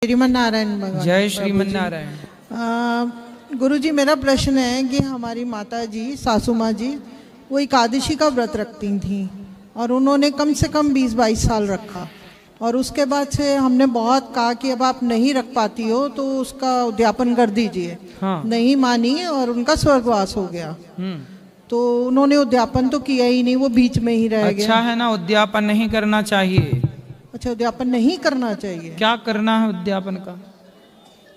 श्रीमन नारायण भगवान। जय श्रीमन नारायण। गुरुजी, मेरा प्रश्न है कि हमारी माता जी, सासू माँ जी, वो एकादशी का व्रत रखती थी और उन्होंने कम से कम 20-22 साल रखा और उसके बाद से हमने बहुत कहा कि अब आप नहीं रख पाती हो तो उसका उद्यापन कर दीजिए। हाँ। नहीं मानी और उनका स्वर्गवास हो गया। तो उन्होंने उद्यापन तो किया ही नहीं, वो बीच में ही रह गया। अच्छा है ना, उद्यापन नहीं करना चाहिए। अच्छा, उद्यापन नहीं करना चाहिए। क्या करना है उद्यापन का?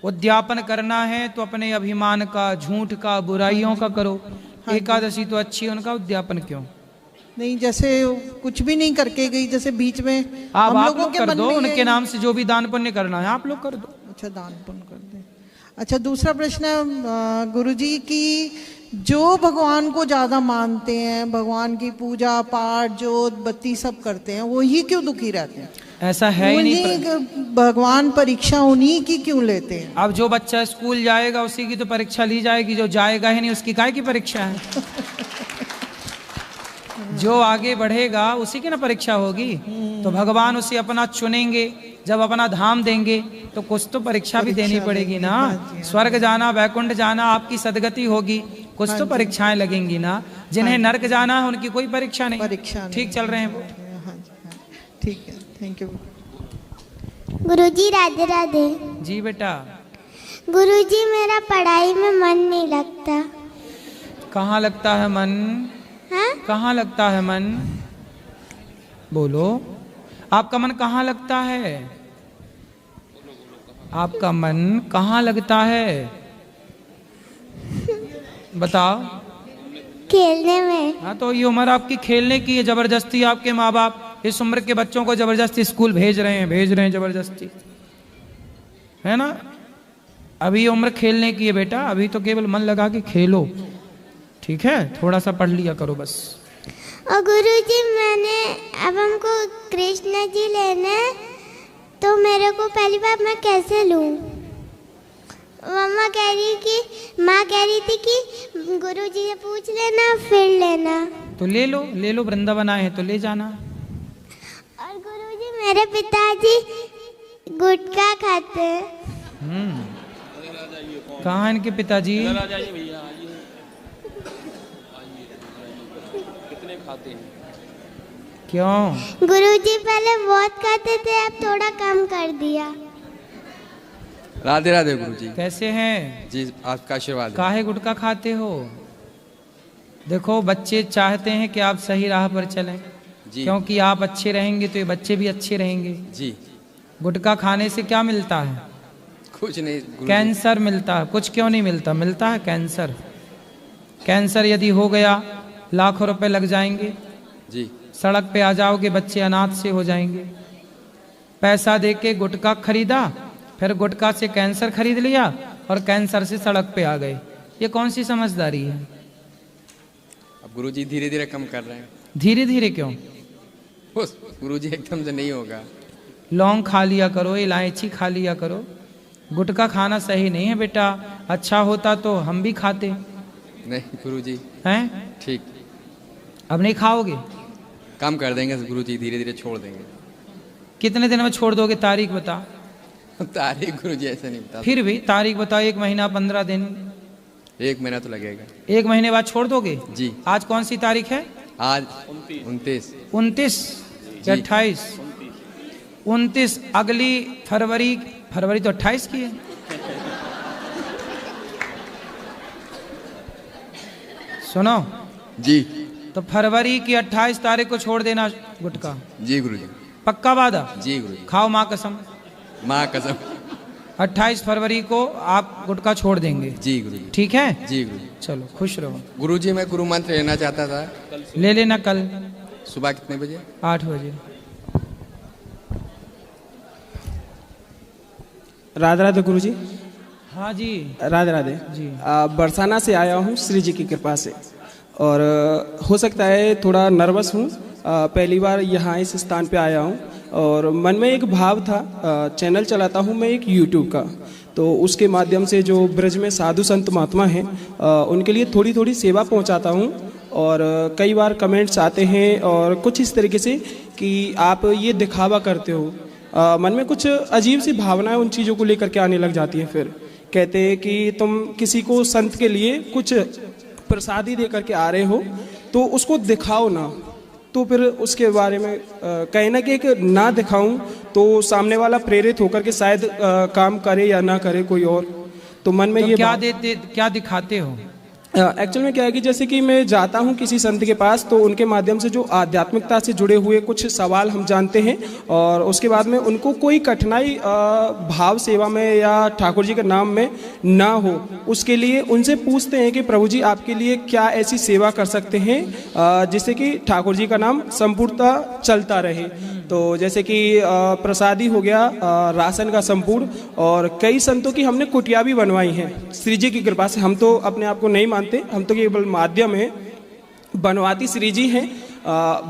उद्यापन करना है तो अपने अभिमान का, झूठ का, बुराइयों का करो। एकादशी तो अच्छी है, उनका उद्यापन क्यों? नहीं, जैसे कुछ भी नहीं करके गई, जैसे बीच में आप हम लोगों लोग के कर मन दो, में उनके नाम से जो भी दान पुण्य करना है आप लोग कर दो। अच्छा, दान पुण्य कर दे। अच्छा, दूसरा प्रश्न है गुरुजी की, जो भगवान को ज्यादा मानते हैं, भगवान की पूजा पाठ जोत बत्ती सब करते हैं, वो ही क्यों दुखी रहते हैं? ऐसा है ही नहीं। भगवान परीक्षा उन्हीं की क्यों लेते हैं? अब जो बच्चा स्कूल जाएगा उसी की तो परीक्षा ली जाएगी, जो जाएगा ही नहीं उसकी काय की परीक्षा है? जो आगे बढ़ेगा उसी की ना परीक्षा होगी। तो भगवान उसे अपना चुनेंगे, जब अपना धाम देंगे तो कुछ तो परीक्षा भी देनी पड़ेगी ना। स्वर्ग जाना, वैकुंठ जाना, आपकी सदगति होगी, कुछ तो परीक्षाएं लगेंगी ना। जिन्हें नरक जाना है उनकी कोई परीक्षा नहीं। ठीक चल रहे हैं वो। ठीक है, थैंक यू गुरुजी। राधे राधे। जी बेटा। गुरुजी, मेरा पढ़ाई में मन नहीं लगता। कहाँ लगता है मन? हाँ? कहाँ लगता है मन? बोलो, आपका मन कहाँ लगता है? आपका मन कहाँ लगता है? बताओ। खेलने में। हाँ, तो ये उम्र आपकी खेलने की है। जबरदस्ती आपके माँ बाप इस उम्र के बच्चों को जबरदस्ती स्कूल भेज रहे हैं जबरदस्ती, है ना। अभी ये उम्र खेलने की है बेटा, अभी तो केवल मन लगा के खेलो, ठीक है। थोड़ा सा पढ़ लिया करो बस। और गुरुजी, मैंने अब हमको कृष्ण जी लेने, तो मेरे को पहली बार मैं कैसे लूं? माँ कह रही थी कि गुरुजी से पूछ लेना फिर लेना। तो ले लो, वृंदावन आए हैं तो ले जाना। और गुरुजी, मेरे पिताजी गुटखा खाते हैं। कहाँ इनके पिताजी? कितने खाते हैं? क्यों? गुरुजी, पहले बहुत खाते थे, अब थोड़ा कम कर दिया। राधे राधे गुरुजी। कैसे हैं जी, आपका आशीर्वाद। काहे गुटखा खाते हो? देखो, बच्चे चाहते हैं कि आप सही राह पर चलें जी। क्योंकि आप अच्छे रहेंगे तो ये बच्चे भी अच्छे रहेंगे जी। गुटखा खाने से क्या मिलता है? कुछ नहीं। कैंसर मिलता है। कुछ क्यों नहीं मिलता? मिलता है कैंसर। कैंसर यदि हो गया लाखों रुपए लग जाएंगे जी। सड़क पे आ जाओगे, बच्चे अनाथ से हो जाएंगे। पैसा दे के गुटखा खरीदा, फिर गुटखा से कैंसर खरीद लिया और कैंसर से सड़क पे आ गए। ये कौन सी समझदारी है? अब गुरुजी धीरे धीरे कम कर रहे हैं। धीरे धीरे क्यों? गुरुजी एकदम से नहीं होगा। लौंग खा लिया करो, इलायची खा लिया करो। गुटखा खाना सही नहीं है बेटा। अच्छा होता तो हम भी खाते। नहीं गुरुजी। हैं? ठीक। अब नहीं खाओगे? कम कर देंगे गुरुजी, धीरे धीरे छोड़ देंगे। कितने दिन में छोड़ दोगे? तारीख बता। तारीख गुरुजी ऐसे नहीं बता। फिर भी तारीख बताओ। 1 महीना, 15 दिन? 1 महीना तो लगेगा। 1 महीने बाद छोड़ दोगे? जी। आज कौन सी तारीख है? आज 29 या 28? 29। अगली फरवरी तो 28 की है। सुनो जी। तो फरवरी की 28 तारीख को छोड़ देना गुटखा। जी गुरुजी। पक्का वादा? जी गुरुजी। खाओ माँ कसम। माँ कसम। 28 फरवरी को आप गुटखा छोड़ देंगे? जी गुरुजी। ठीक है? जी गुरुजी। चलो, खुश रहो। गुरुजी, मैं गुरु मंत्र लेना चाहता था। ले लेना कल। सुबह कितने बजे? 8 बजे। राधे राधे गुरुजी। हाँ जी। राधे राधे जी। बरसाना से आया हूँ श्री जी की कृपा से, और हो सकता है थोड़ा नर्वस हूँ। पहली बार यहाँ इस स्थान पे आया हूँ और मन में एक भाव था। चैनल चलाता हूँ मैं एक यूट्यूब का, तो उसके माध्यम से जो ब्रज में साधु संत महात्मा हैं उनके लिए थोड़ी थोड़ी सेवा पहुँचाता हूँ। और कई बार कमेंट्स आते हैं और कुछ इस तरीके से कि आप ये दिखावा करते हो, मन में कुछ अजीब सी भावनाएं उन चीज़ों को लेकर के आने लग जाती हैं। फिर कहते हैं कि तुम किसी को संत के लिए कुछ प्रसादी दे करके आ रहे हो तो उसको दिखाओ ना। तो फिर उसके बारे में कहीं ना कि ना दिखाऊं तो सामने वाला प्रेरित होकर के शायद काम करे या ना करे कोई और। तो मन में तो ये क्या दिखाते हो? एक्चुअल में क्या है कि जैसे कि मैं जाता हूँ किसी संत के पास तो उनके माध्यम से जो आध्यात्मिकता से जुड़े हुए कुछ सवाल हम जानते हैं और उसके बाद में उनको कोई कठिनाई भाव सेवा में या ठाकुर जी के नाम में ना हो, उसके लिए उनसे पूछते हैं कि प्रभु जी आपके लिए क्या ऐसी सेवा कर सकते हैं जिससे कि ठाकुर जी का नाम संपूर्णतः चलता रहे। तो जैसे कि प्रसादी हो गया, राशन का संपूर्ण, और कई संतों की हमने कुटिया भी बनवाई हैं श्री जी की कृपा से। हम तो अपने आप को नहीं मानते, हम तो केवल माध्यम है, बनवाती श्री जी हैं,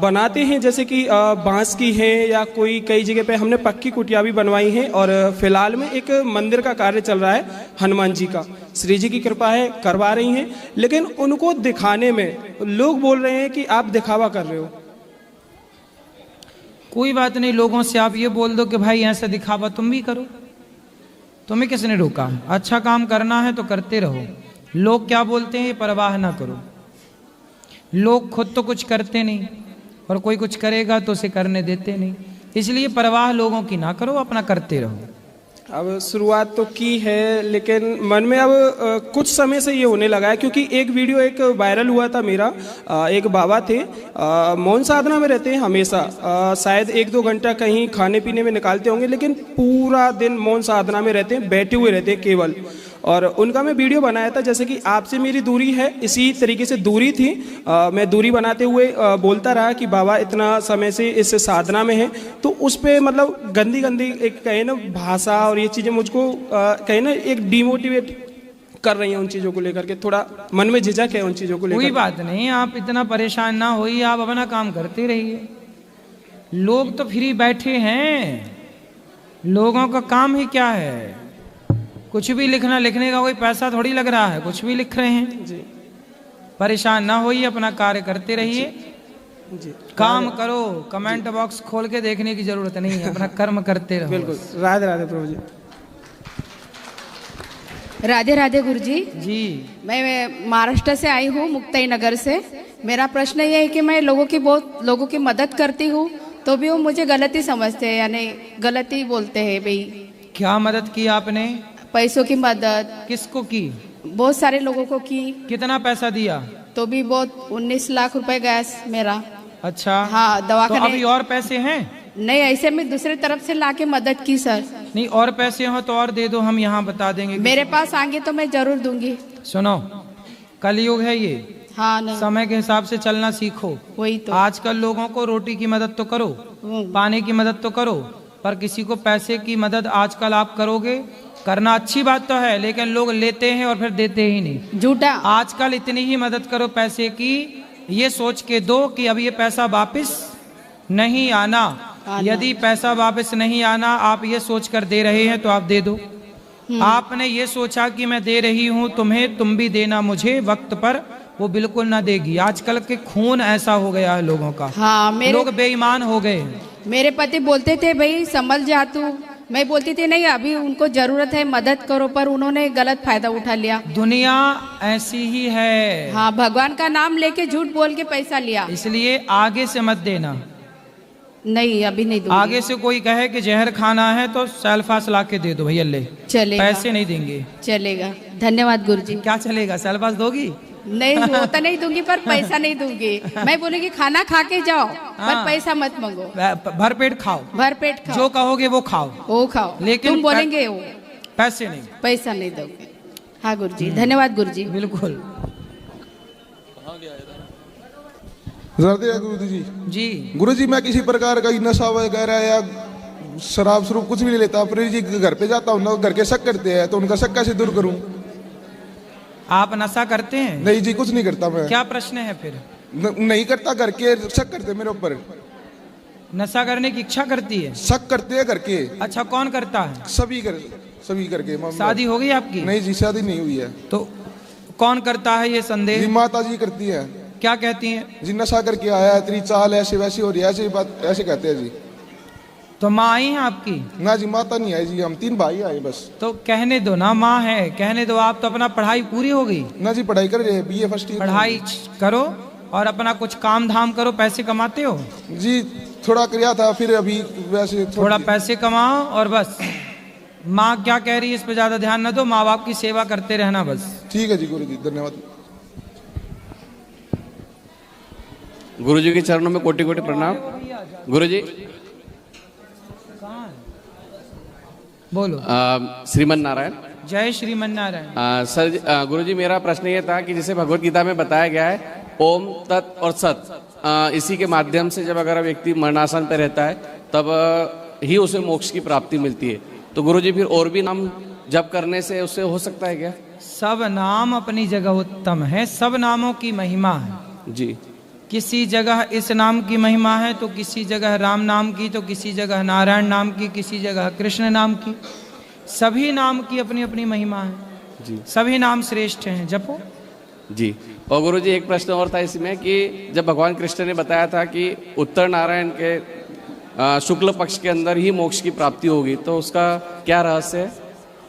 बनाते हैं। जैसे कि बांस की है या कोई कई जगह पे हमने पक्की कुटिया भी बनवाई हैं। और फिलहाल में एक मंदिर का कार्य चल रहा है हनुमान जी का, श्री जी की कृपा है करवा रही हैं। लेकिन उनको दिखाने में लोग बोल रहे हैं कि आप दिखावा कर रहे हो। कोई बात नहीं, लोगों से आप ये बोल दो कि भाई ऐसा दिखावा तुम भी करो, तुम्हें किसने रोका? अच्छा काम करना है तो करते रहो। लोग क्या बोलते हैं ये परवाह ना करो। लोग खुद तो कुछ करते नहीं और कोई कुछ करेगा तो उसे करने देते नहीं, इसलिए परवाह लोगों की ना करो, अपना करते रहो। अब शुरुआत तो की है लेकिन मन में अब कुछ समय से ये होने लगा है, क्योंकि एक वीडियो एक वायरल हुआ था मेरा। एक बाबा थे, मौन साधना में रहते हैं हमेशा, शायद 1-2 घंटा कहीं खाने पीने में निकालते होंगे, लेकिन पूरा दिन मौन साधना में रहते हैं, बैठे हुए रहते हैं केवल। और उनका मैं वीडियो बनाया था, जैसे कि आपसे मेरी दूरी है, इसी तरीके से दूरी थी। मैं दूरी बनाते हुए बोलता रहा कि बाबा इतना समय से इस साधना में है। तो उस पर मतलब गंदी गंदी एक कहे ना भाषा और ये चीज़ें मुझको कहे ना एक डिमोटिवेट कर रही हैं उन चीज़ों को लेकर के। थोड़ा मन में झिझक है उन चीज़ों को लेकर। कोई बात नहीं, आप इतना परेशान ना होइए, आप अपना काम करते रहिए। लोग तो फ्री बैठे हैं, लोगों का काम ही क्या है? कुछ भी लिखना, लिखने का कोई पैसा थोड़ी लग रहा है, कुछ भी लिख रहे हैं जी। परेशान ना होइए, अपना कार्य करते रहिए जी। काम करो, कमेंट बॉक्स खोल के देखने की जरूरत नहीं है, अपना कर्म करते रहो। बिल्कुल। राधे राधे प्रभु जी। राधे राधे गुरुजी जी। मैं महाराष्ट्र से आई हूँ, मुक्ताई नगर से। मेरा प्रश्न ये है कि मैं बहुत लोगों की मदद करती हूँ तो भी वो मुझे गलती समझते हैं, यानी गलती बोलते हैं। भाई क्या मदद की आपने? पैसों की मदद। किसको की? बहुत सारे लोगों को की। कितना पैसा दिया? तो भी बहुत 19 लाख रुपए गया मेरा। अच्छा। हाँ, दवाखाने। तो अभी और पैसे हैं? नहीं, ऐसे में दूसरी तरफ से लाके मदद की सर। नहीं, और पैसे हो तो और दे दो, हम यहाँ बता देंगे। मेरे पास आएंगे तो मैं जरूर दूंगी। सुनो, कलयुग है ये। हाँ ना। समय के हिसाब से चलना सीखो। वही तो। आजकल लोगों को रोटी की मदद तो करो, पानी की मदद तो करो, पर किसी को पैसे की मदद आजकल आप करोगे, करना अच्छी बात तो है, लेकिन लोग लेते हैं और फिर देते ही नहीं। झूठा। आजकल इतनी ही मदद करो पैसे की, ये सोच के दो कि अब ये पैसा वापस नहीं आना। यदि पैसा वापस नहीं आना आप ये सोच कर दे रहे हैं तो आप दे दो। आपने ये सोचा कि मैं दे रही हूँ तुम्हें, तुम भी देना मुझे वक्त पर, वो बिल्कुल ना देगी। आजकल के खून ऐसा हो गया है लोगों का। हाँ, लोग बेईमान हो गए हैं। मेरे पति बोलते थे भाई संभल जा तू, मैं बोलती थी नहीं अभी उनको जरूरत है, मदद करो, पर उन्होंने गलत फायदा उठा लिया। दुनिया ऐसी ही है। हाँ, भगवान का नाम लेके झूठ बोल के पैसा लिया। इसलिए आगे से मत देना। नहीं, अभी नहीं दूंगी। आगे से कोई कहे कि जहर खाना है तो सेल्फास ला के दे दो भैया, ले चलेगा। पैसे नहीं देंगे। चलेगा। धन्यवाद गुरुजी। क्या चलेगा? सेल्फास दोगी? नहीं, वो तो नहीं दूंगी, पर पैसा नहीं दूंगी। मैं बोलूंगी खाना खा के जाओ, पर पैसा मत मांगो। भरपेट खाओ, भरपेट खाओ, जो कहोगे वो खाओ, वो खाओ, लेकिन तुम बोलेंगे वो पैसे नहीं, पैसा नहीं दोगे। हाँ गुरुजी, धन्यवाद गुरुजी। बिल्कुल। राधे गुरु जी। जी गुरु जी, मैं किसी प्रकार का नशा वगैरह या शराब स्वरूप कुछ भी नहीं लेता, पर जी घर पे जाता हूँ ना, घर के शक करते हैं, तो उनका शक कैसे दूर करूँ? आप नशा करते हैं? नहीं जी, कुछ नहीं करता मैं। क्या प्रश्न है फिर? नहीं करता, घर के शक करते मेरे ऊपर। नशा करने की इच्छा करती है? शक करते हैं घर के। अच्छा, कौन करता है? सभी करके। शादी हो गई आपकी? नहीं जी, शादी नहीं हुई है। तो कौन करता है ये संदेह? जी माता जी करती है। क्या कहती हैं? जी नशा करके आया, तेरी चाल ऐसे वैसी हो रही है, ऐसी बात ऐसे कहते हैं जी। तो माँ आई हैं आपकी? ना जी माता नहीं आई जी, हम 3 भाई आए बस। तो कहने दो ना, माँ है, कहने दो। आप तो अपना पढ़ाई पूरी हो गई? ना जी पढ़ाई कर रहे हैं, BA फर्स्ट ईयर। पढ़ाई करो और अपना कुछ काम धाम करो, पैसे कमाते हो? जी थोड़ा किया था, फिर अभी वैसे थोड़ा पैसे कमाओ और बस। माँ क्या कह रही है इस पे ज्यादा ध्यान न दो, माँ बाप की सेवा करते रहना बस। ठीक है जी गुरु जी, धन्यवाद। गुरु जी के चरणों में कोटि कोटि प्रणाम। गुरु जी बोलो। श्रीमन नारायण। जय श्रीमन नारायण। सर गुरु जी मेरा प्रश्न ये था कि जैसे भगवत गीता में बताया गया है ओम तत् और सत, इसी के माध्यम से जब अगर व्यक्ति मरणासन पे रहता है तब ही उसे मोक्ष की प्राप्ति मिलती है। तो गुरु जी फिर और भी नाम जप करने से उससे हो सकता है क्या? सब नाम अपनी जगह उत्तम है, सब नामों की महिमा है जी। किसी जगह इस नाम की महिमा है तो किसी जगह राम नाम की, तो किसी जगह नारायण नाम की, किसी जगह कृष्ण नाम की। सभी नाम की अपनी अपनी महिमा है जी। सभी नाम श्रेष्ठ हैं, जपो जी। और गुरु जी एक प्रश्न और था इसमें कि जब भगवान कृष्ण ने बताया था कि उत्तर नारायण के शुक्ल पक्ष के अंदर ही मोक्ष की प्राप्ति होगी, तो उसका क्या रहस्य है?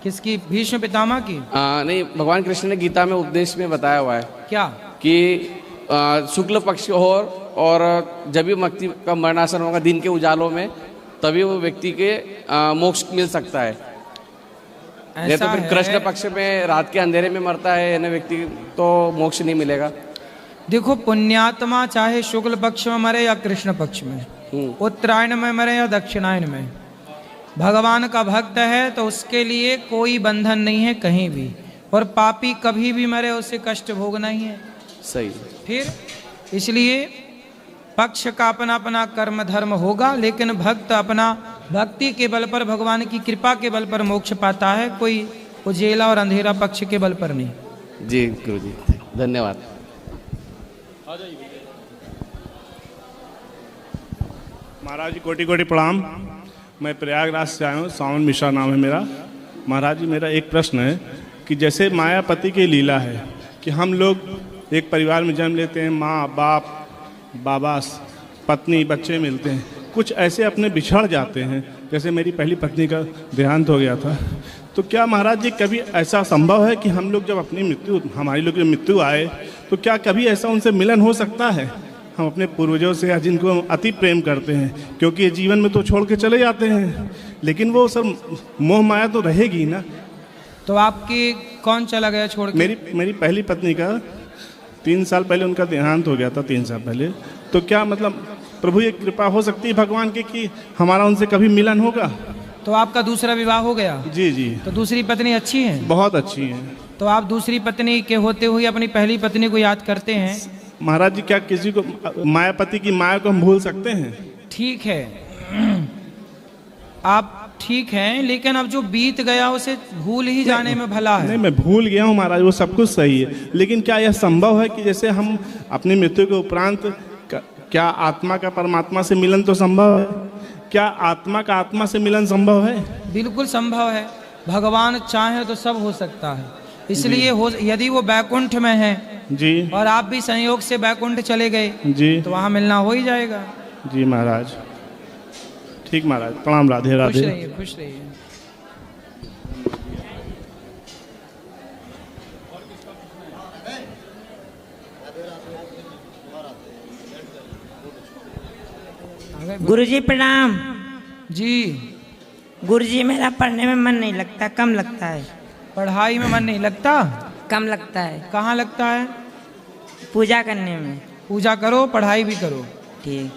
किसकी? भीष्म पितामह की? नहीं, भगवान कृष्ण ने गीता में उपदेश में बताया हुआ है क्या कि शुक्ल पक्ष हो और जब भी व्यक्ति का मरणासन होगा दिन के उजालों में, तभी वो व्यक्ति के मोक्ष मिल सकता है। ये तो फिर कृष्ण पक्ष में रात के अंधेरे में मरता है यानी व्यक्ति, तो मोक्ष नहीं मिलेगा। देखो, पुण्यात्मा चाहे शुक्ल पक्ष में मरे या कृष्ण पक्ष में, उत्तरायण में मरे या दक्षिणायन में, भगवान का भक्त है तो उसके लिए कोई बंधन नहीं है कहीं भी। और पापी कभी भी मरे उसे कष्ट भोगना ही है। सही। फिर इसलिए पक्ष का अपना अपना कर्म धर्म होगा, लेकिन भक्त अपना भक्ति के बल पर, भगवान की कृपा के बल पर मोक्ष पाता है, कोई उजेला और अंधेरा पक्ष के बल पर नहीं। जी गुरु जी, धन्यवाद। महाराज जी कोटि कोटि प्रणाम। मैं प्रयागराज से आया हूँ, सावन मिश्रा नाम है मेरा। महाराज जी मेरा एक प्रश्न है कि जैसे मायापति की लीला है कि हम लोग एक परिवार में जन्म लेते हैं, माँ बाप बाबा पत्नी बच्चे मिलते हैं, कुछ ऐसे अपने बिछड़ जाते हैं। जैसे मेरी पहली पत्नी का देहांत हो गया था, तो क्या महाराज जी कभी ऐसा संभव है कि हम लोग जब अपनी मृत्यु, हमारी लोग जब मृत्यु आए, तो क्या कभी ऐसा उनसे मिलन हो सकता है? हम अपने पूर्वजों से या जिनको अति प्रेम करते हैं, क्योंकि ये जीवन में तो छोड़ के चले जाते हैं, लेकिन वो सब मोह माया तो रहेगी ना। तो आपकी कौन चला गया छोड़ के? मेरी पहली पत्नी का 3 साल पहले उनका देहांत हो गया था, 3 साल पहले। तो क्या मतलब प्रभु ये कृपा हो सकती है भगवान की कि हमारा उनसे कभी मिलन होगा? तो आपका दूसरा विवाह हो गया? जी जी। तो दूसरी पत्नी अच्छी है? बहुत अच्छी है। तो आप दूसरी पत्नी के होते हुए अपनी पहली पत्नी को याद करते हैं? महाराज जी क्या किसी को मायापति की माया को हम भूल सकते हैं? ठीक है, आप ठीक हैं, लेकिन अब जो बीत गया उसे भूल ही जाने में भला है। नहीं, मैं भूल गया हूँ महाराज, वो सब कुछ सही है, लेकिन क्या यह संभव है कि जैसे हम अपनी मृत्यु के उपरांत क्या आत्मा का परमात्मा से मिलन तो संभव है? क्या आत्मा का आत्मा से मिलन संभव है? बिल्कुल संभव है। भगवान चाहे तो सब हो सकता है। इसलिए यदि वो बैकुंठ में है जी, और आप भी संयोग से बैकुंठ चले गए जी, तो वहाँ मिलना हो ही जाएगा। जी महाराज। ठीक महाराज, प्रणाम। राधे राधे। खुश रहिए, खुश रहिए। गुरुजी प्रणाम। जी गुरुजी, मेरा पढ़ने में मन नहीं लगता, कम लगता है। पढ़ाई में मन नहीं लगता? कम लगता है। कहाँ लगता है? पूजा करने में। पूजा करो, पढ़ाई भी करो। ठीक।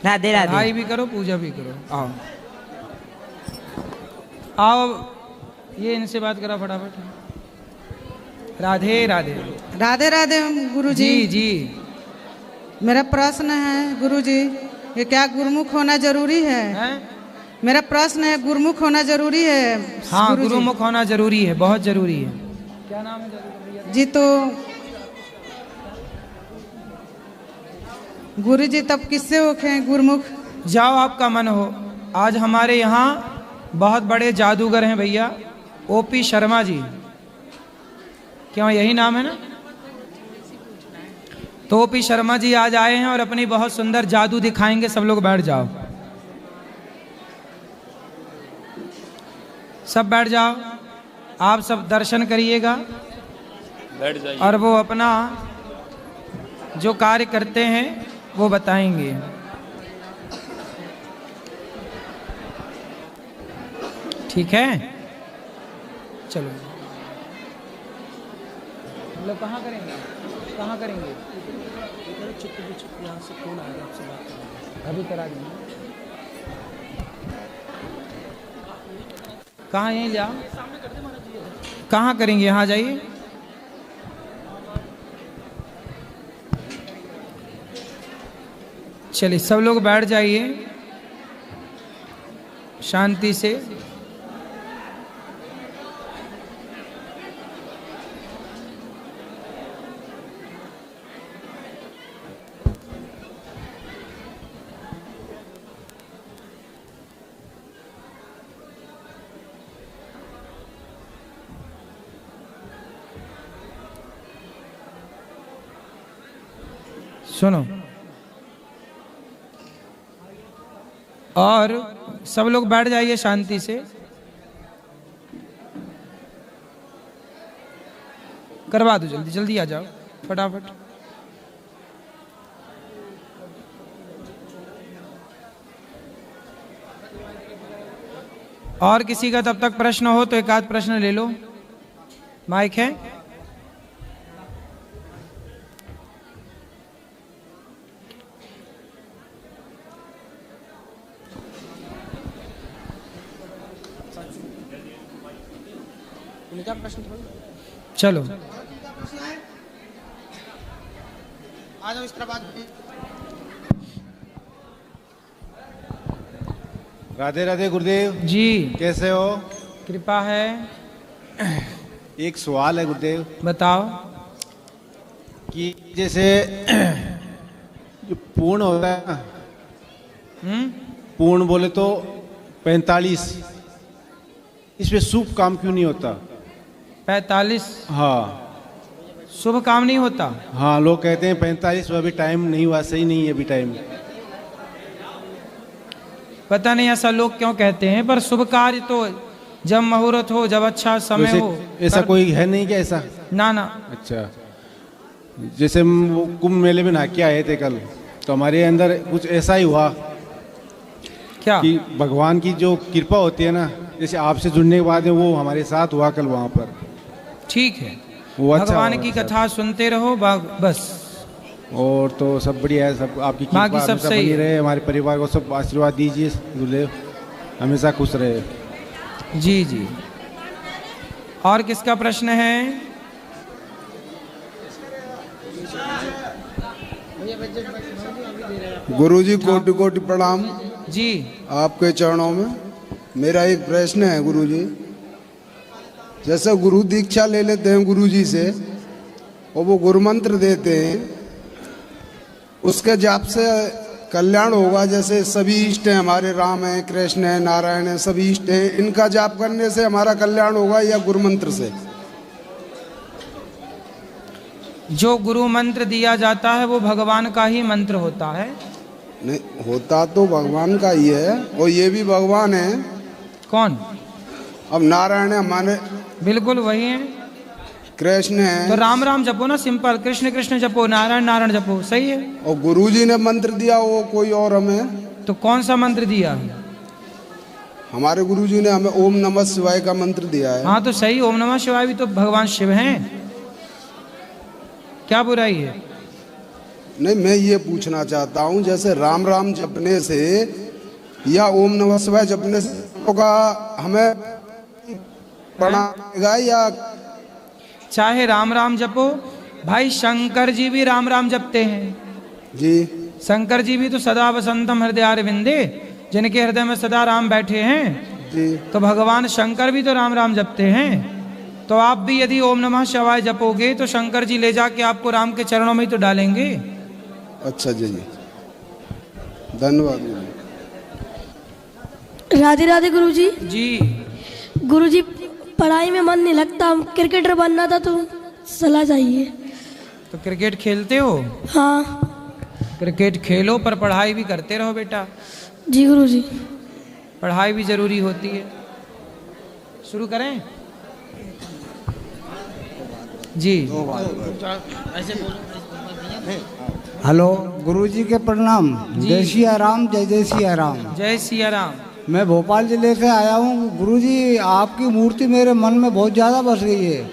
राधे राधे। पढ़ाई भी करो, पूजा भी करो। आओ आओ, ये इनसे बात करा फटाफट। राधे राधे। राधे राधे गुरुजी। जी जी। मेरा प्रश्न है गुरुजी, ये क्या गुरुमुख होना जरूरी है? मेरा प्रश्न है, गुरुमुख होना जरूरी है? हाँ, गुरुमुख होना जरूरी है, बहुत जरूरी है। क्या नाम है जी? तो गुरुजी तब किससे होखे गुरुमुख? जाओ, आपका मन हो। आज हमारे यहाँ बहुत बड़े जादूगर हैं भैया, OP शर्मा जी। क्यों, यही नाम है ना? तो OP शर्मा जी आज आए हैं और अपनी बहुत सुंदर जादू दिखाएंगे। सब लोग बैठ जाओ। सब बैठ जाओ, आप सब दर्शन करिएगा बैठ जाइए। और वो अपना जो कार्य करते हैं वो बताएंगे। ठीक है, चलो। मतलब कहाँ करेंगे, कहाँ करेंगे? अभी करा देंगे। कहाँ, यहीं जाओ। कहाँ करेंगे? यहाँ जाइए। चलिए सब लोग बैठ जाइए शांति से। सुनो, और सब लोग बैठ जाइए शांति से। करवा दो, जल्दी जल्दी आ जाओ फटाफट। और किसी का तब तक प्रश्न हो तो एक आध प्रश्न ले लो, माइक है। चलो आ जाओ इस तरफ। राधे राधे गुरुदेव जी, कैसे हो? कृपा है। एक सवाल है गुरुदेव। बताओ। कि जैसे जो पूर्ण होता है ना, पूर्ण बोले तो 45, इसमें शुभ काम क्यों नहीं होता? 45? हाँ, शुभ काम नहीं होता। हाँ, लोग कहते हैं 45, अभी टाइम नहीं हुआ, सही नहीं है अभी टाइम। पता नहीं ऐसा लोग क्यों कहते हैं, पर शुभ कार्य तो जब मुहूर्त हो, जब अच्छा समय हो। ऐसा कोई है नहीं क्या ऐसा? ना ना। अच्छा, जैसे हम वो कुंभ मेले में नहा के आए थे कल, तो हमारे अंदर कुछ ऐसा ही हुआ। क्या? कि भगवान की जो कृपा होती है ना, जैसे आपसे जुड़ने के बाद वो हमारे साथ हुआ कल वहाँ पर। ठीक है, वो अच्छा भगवान की कथा सुनते रहो बस। और तो सब बढ़िया है, सब आपकी कृपा बाकी सब हमेशा सही बनी है। रहे। हमारे परिवार को सब आशीर्वाद दीजिए गुरुदेव, हमेशा खुश रहे। जी जी। और किसका प्रश्न है? गुरुजी कोटि कोटि प्रणाम जी। आपके चरणों में। मेरा एक प्रश्न है गुरुजी, जैसे गुरु दीक्षा ले लेते हैं गुरुजी से और वो गुरु मंत्र देते हैं, उसके जाप से कल्याण होगा? जैसे सभी इष्ट हैं हमारे, राम है, कृष्ण है, नारायण है, सभी इष्ट हैं, इनका जाप करने से हमारा कल्याण होगा या गुरु मंत्र से? जो गुरु मंत्र दिया जाता है वो भगवान का ही मंत्र होता है। नहीं, होता तो भगवान का ही है, और ये भी भगवान है। कौन? अब नारायण है हमारे। बिल्कुल वही है। कृष्ण है तो राम राम जपो ना, सिंपल, कृष्ण कृष्ण जपो, नारायण नारायण जपो, सही है। और गुरुजी ने मंत्र दिया वो कोई और हमें। तो कौन सा मंत्र दिया? हमारे गुरुजी ने हमें ओम नमः शिवाय का मंत्र दिया है। हाँ तो सही, ओम नमः शिवाय भी तो भगवान शिव हैं, क्या बुराई है? नहीं, मैं ये पूछना चाहता हूँ, जैसे राम राम जपने से या ओम नमः शिवाय जपने से होगा, हमें पढ़ाएगा या? चाहे राम राम जपो, भाई शंकर जी भी राम राम जपते हैं जी। शंकर जी भी तो सदा वसंतम हृदय विंदे, जिनके हृदय में सदा राम बैठे हैं जी। तो भगवान शंकर भी तो राम राम जपते हैं। तो आप भी यदि ओम नमः शिवाय जपोगे तो शंकर जी ले जाके आपको राम के चरणों में ही तो डालेंगे। अच्छा जी, धन्यवाद। राधे राधे गुरुजी। जी। गुरुजी, पढ़ाई में मन नहीं लगता, क्रिकेटर बनना था तो सलाह चाहिए। तो क्रिकेट खेलते हो? हाँ। क्रिकेट खेलो पर पढ़ाई भी करते रहो बेटा। जी गुरुजी। पढ़ाई भी जरूरी होती है। शुरू करें जी। ऐसे हेलो गुरुजी के प्रणाम। जय सिया राम, जय जय सिया राम। जय सिया राम। मैं भोपाल जिले से आया हूँ। गुरुजी आपकी मूर्ति मेरे मन में बहुत ज़्यादा बस गई है।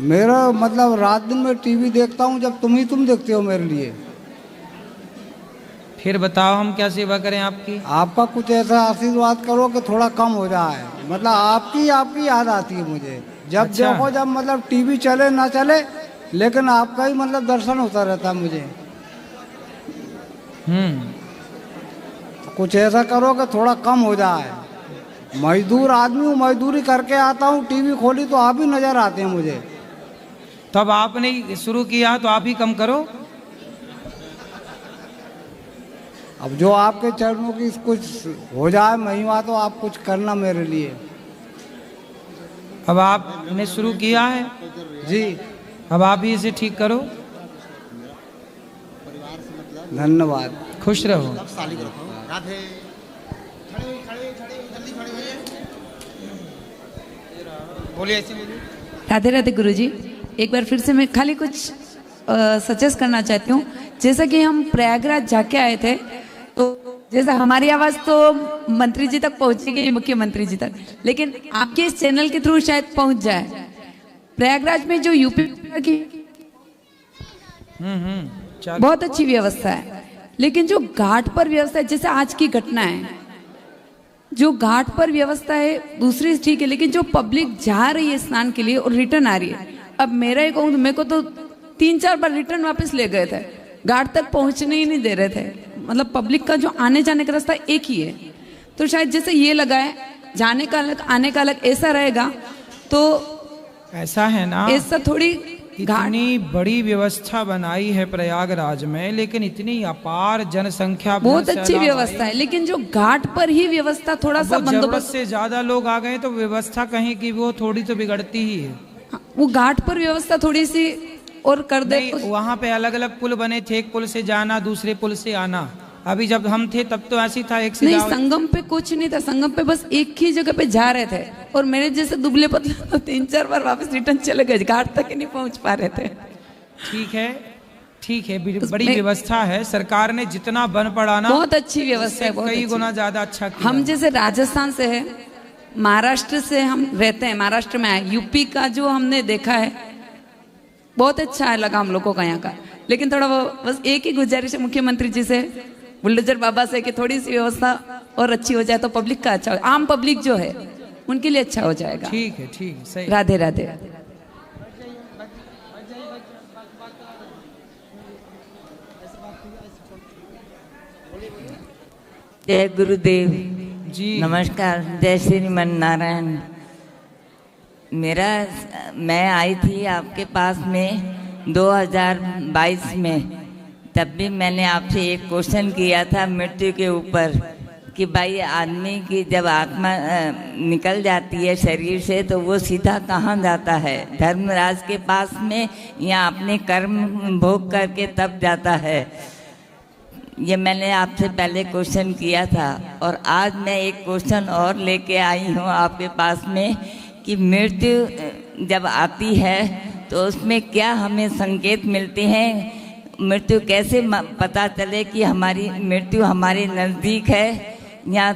मेरा मतलब रात दिन में टीवी देखता हूँ, जब तुम देखते हो मेरे लिए। फिर बताओ हम क्या सेवा करें आपकी। आपका कुछ ऐसा आशीर्वाद करो कि थोड़ा कम हो जाए। मतलब आपकी याद आती है मुझे जब अच्छा। देखो, जब मतलब टीवी चले ना चले, लेकिन आपका ही मतलब दर्शन होता रहता है मुझे। कुछ ऐसा करो कि थोड़ा कम हो जाए। मजदूर आदमी हूँ, मजदूरी करके आता हूँ, टीवी खोली तो आप ही नजर आते हैं मुझे। तब आपने शुरू किया तो आप ही कम करो। अब जो आपके चरणों की कुछ हो जाए महिमा, तो आप कुछ करना मेरे लिए। अब आपने शुरू किया है जी, अब आप ही इसे ठीक करो। धन्यवाद, खुश रहो। राधे। बोलिए, ऐसे बोलिए। राधे राधे गुरुजी। एक बार फिर से मैं खाली कुछ सजेस्ट करना चाहती हूँ। जैसा कि हम प्रयागराज जाके आए थे, तो जैसा हमारी आवाज़ तो मंत्री जी तक पहुँचेगी, मुख्यमंत्री जी तक, लेकिन आपके इस चैनल के थ्रू शायद पहुँच जाए। प्रयागराज में जो यूपी की बहुत अच्छी व्यवस्था है, लेकिन जो घाट पर व्यवस्था है, जैसे आज की घटना है, जो घाट पर व्यवस्था है दूसरी ठीक है, लेकिन जो पब्लिक जा रही है स्नान के लिए और रिटर्न आ रही है। अब मेरा ही कहूँ, मेरे को तो 3-4 बार रिटर्न वापस ले गए थे, घाट तक पहुंचने ही नहीं दे रहे थे। मतलब पब्लिक का जो आने जाने का रास्ता एक ही है, तो शायद जैसे ये लगा है जाने का अलग आने का अलग ऐसा रहेगा, तो ऐसा है ना, ऐसा थोड़ी इतनी बड़ी व्यवस्था बनाई है प्रयागराज में, लेकिन इतनी अपार जनसंख्या, बहुत अच्छी व्यवस्था है, लेकिन जो घाट पर ही व्यवस्था थोड़ा सा बंदोबस्त से ज्यादा लोग आ गए तो व्यवस्था कहीं की वो थोड़ी तो बिगड़ती ही है। वो घाट पर व्यवस्था थोड़ी सी और कर दे। वहाँ पे अलग अलग पुल बने थे, एक पुल से जाना, दूसरे पुल से आना। अभी जब हम थे तब तो ऐसी था, एक से नहीं, संगम पे कुछ नहीं था। संगम पे बस एक ही जगह पे जा रहे थे, और मेरे जैसे दुबले पतले तो 3-4 बार वापस रिटर्न चले गए, घाट तक ही नहीं पहुंच पा रहे थे। ठीक है, ठीक है, बड़ी व्यवस्था है। सरकार ने जितना बन पड़ा ना, बहुत अच्छी व्यवस्था है, कई गुना ज्यादा अच्छा किया। हम जैसे राजस्थान से है, महाराष्ट्र से हम रहते हैं, महाराष्ट्र में आए, यूपी का जो हमने देखा है बहुत अच्छा लगा हम लोगों का यहाँ का। लेकिन थोड़ा वो बस एक ही गुजारिश है मुख्यमंत्री जी से, बुलडोजर बाबा से, कि थोड़ी सी व्यवस्था और अच्छी हो जाए तो पब्लिक का अच्छा हो, आम पब्लिक जो है उनके लिए अच्छा हो जाएगा। ठीक है, ठीक है, सही। राधे राधे। जय गुरुदेव जी, नमस्कार। जय श्रीमन नारायण। मैं आई थी आपके पास में 2022 में, तब भी मैंने आपसे एक क्वेश्चन किया था मृत्यु के ऊपर, कि भाई आदमी की जब आत्मा निकल जाती है शरीर से तो वो सीधा कहाँ जाता है, धर्मराज के पास में या अपने कर्म भोग करके तब जाता है। ये मैंने आपसे पहले क्वेश्चन किया था, और आज मैं एक क्वेश्चन और लेके आई हूँ आपके पास में, कि मृत्यु जब आती है तो उसमें क्या हमें संकेत मिलते हैं, मृत्यु कैसे पता चले कि हमारी मृत्यु हमारे नज़दीक है या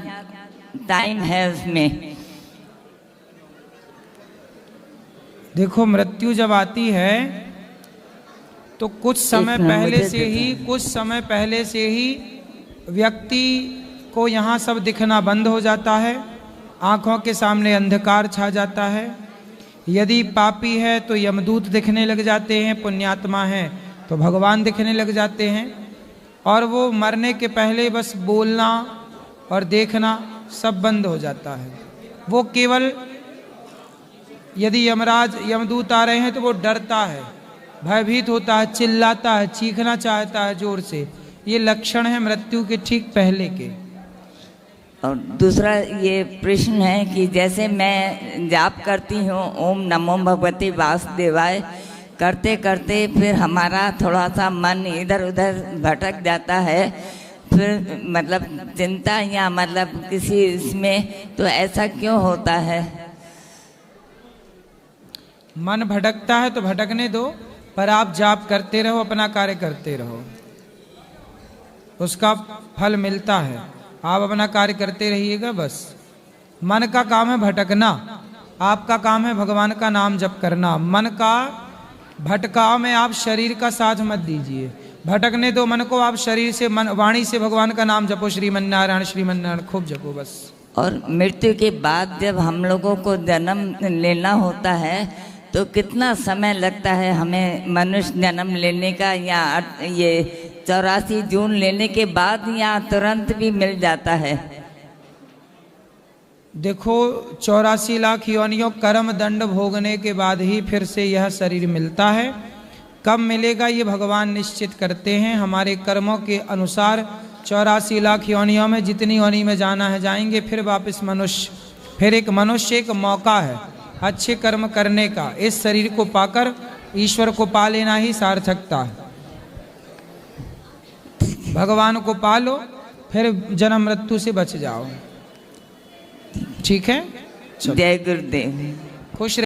टाइम है उसमें। देखो, मृत्यु जब आती है तो कुछ समय पहले से ही व्यक्ति को यहाँ सब दिखना बंद हो जाता है, आंखों के सामने अंधकार छा जाता है। यदि पापी है तो यमदूत दिखने लग जाते हैं, पुण्यात्मा है तो भगवान दिखने लग जाते हैं, और वो मरने के पहले बस बोलना और देखना सब बंद हो जाता है। वो केवल यदि यमदूत आ रहे हैं तो वो डरता है, भयभीत होता है, चिल्लाता है, चीखना चाहता है जोर से। ये लक्षण है मृत्यु के ठीक पहले के। और दूसरा ये प्रश्न है कि जैसे मैं जाप करती हूँ ओम नमो भगवते वासुदेवाय, करते करते फिर हमारा थोड़ा सा मन इधर उधर भटक जाता है, फिर मतलब चिंता या मतलब किसी इसमें, तो ऐसा क्यों होता है? मन भटकता है तो भटकने दो, पर आप जाप करते रहो, अपना कार्य करते रहो, उसका फल मिलता है। आप अपना कार्य करते रहिएगा। बस मन का काम है भटकना, आपका काम है भगवान का नाम जप करना। मन का भटकाव में आप शरीर का साथ मत दीजिए, भटकने दो मन को। आप शरीर से मन वाणी से भगवान का नाम जपो, श्रीमन्नारायण श्रीमन्नारायण खूब जपो बस। और मृत्यु के बाद जब हम लोगों को जन्म लेना होता है तो कितना समय लगता है हमें मनुष्य जन्म लेने का, या ये 84 जून लेने के बाद या तुरंत भी मिल जाता है? देखो 84 लाख योनियों कर्म दंड भोगने के बाद ही फिर से यह शरीर मिलता है। कब मिलेगा ये भगवान निश्चित करते हैं। हमारे कर्मों के अनुसार 84 लाख योनियों में जितनी योनि में जाना है जाएंगे, फिर वापस मनुष्य। फिर एक मनुष्य एक मौका है अच्छे कर्म करने का। इस शरीर को पाकर ईश्वर को पा लेना ही सार्थकता है। भगवान को पालो, फिर जन्म मृत्यु से बच जाओ। ठीक है, जय गुरुदेव। खुश